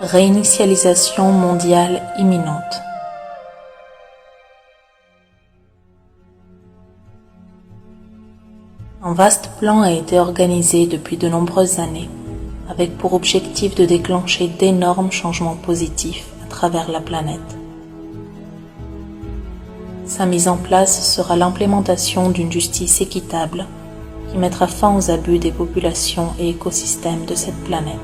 Réinitialisation mondiale imminente. Un vaste plan a été organisé depuis de nombreuses années, avec pour objectif de déclencher d'énormes changements positifs à travers la planète. Sa mise en place sera l'implémentation d'une justice équitable qui mettra fin aux abus des populations et écosystèmes de cette planète.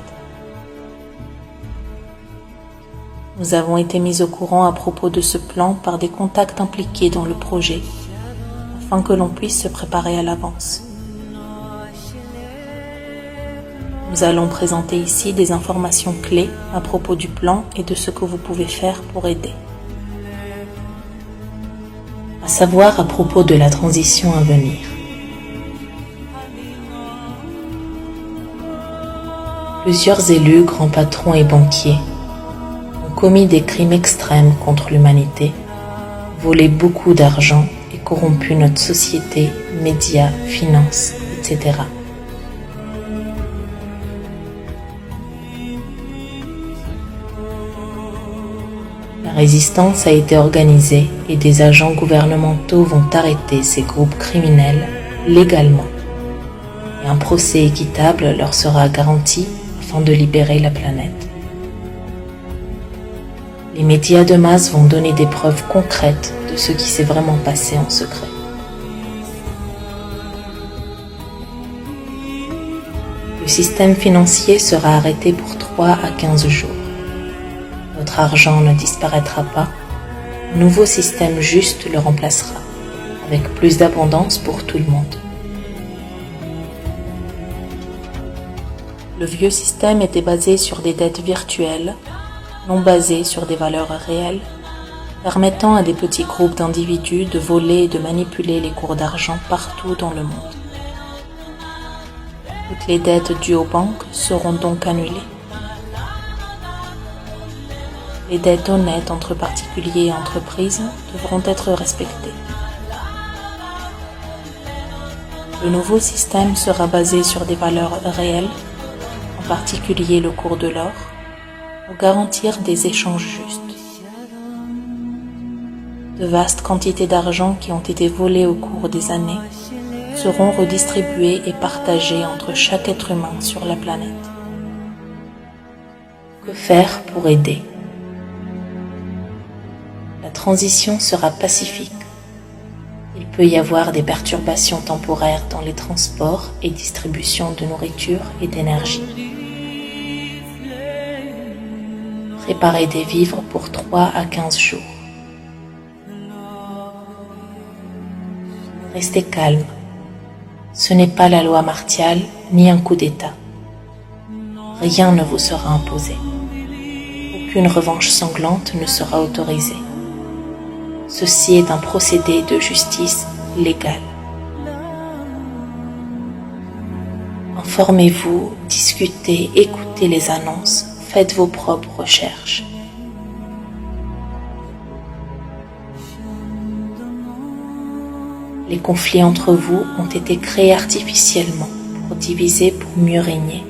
Nous avons été mis au courant à propos de ce plan par des contacts impliqués dans le projet, afin que l'on puisse se préparer à l'avance. Nous allons présenter ici des informations clés à propos du plan et de ce que vous pouvez faire pour aider. À savoir à propos de la transition à venir. Plusieurs élus, grands patrons et banquiers ont commis des crimes extrêmes contre l'humanité, volé beaucoup d'argent et corrompu notre société, médias, finances, etc. La résistance a été organisée et des agents gouvernementaux vont arrêter ces groupes criminels légalement. Et un procès équitable leur sera garanti afin de libérer la planète. Les médias de masse vont donner des preuves concrètes de ce qui s'est vraiment passé en secret. Le système financier sera arrêté pour 3 à 15 jours. Votre argent ne disparaîtra pas, un nouveau système juste le remplacera, avec plus d'abondance pour tout le monde. Le vieux système était basé sur des dettes virtuelles, non basées sur des valeurs réelles, permettant à des petits groupes d'individus de voler et de manipuler les cours d'argent partout dans le monde. Toutes les dettes dues aux banques seront donc annulées. Les dettes honnêtes entre particuliers et entreprises devront être respectées. Le nouveau système sera basé sur des valeurs réelles, en particulier le cours de l'or, pour garantir des échanges justes. De vastes quantités d'argent qui ont été volées au cours des années seront redistribuées et partagées entre chaque être humain sur la planète. Que faire pour aider ? La transition sera pacifique. Il peut y avoir des perturbations temporaires dans les transports et distributions de nourriture et d'énergie. Préparez des vivres pour 3 à 15 jours. Restez calme. Ce n'est pas la loi martiale ni un coup d'État. Rien ne vous sera imposé. Aucune revanche sanglante ne sera autorisée. Ceci est un procédé de justice légale. Informez-vous, discutez, écoutez les annonces, faites vos propres recherches. Les conflits entre vous ont été créés artificiellement pour diviser, pour mieux régner.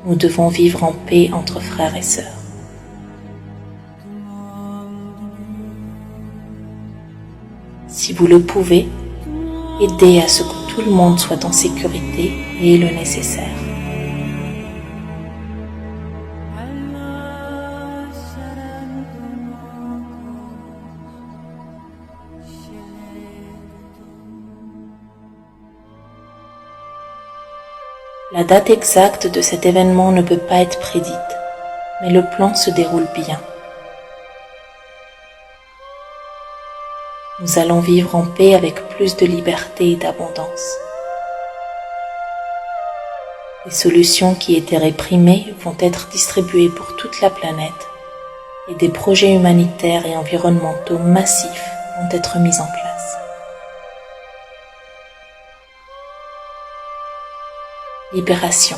Nous devons vivre en paix entre frères et sœurs. Si vous le pouvez, aidez à ce que tout le monde soit en sécurité et ait le nécessaire. La date exacte de cet événement ne peut pas être prédite, mais le plan se déroule bien. Nous allons vivre en paix avec plus de liberté et d'abondance. Les solutions qui étaient réprimées vont être distribuées pour toute la planète et des projets humanitaires et environnementaux massifs vont être mis en place. Libération.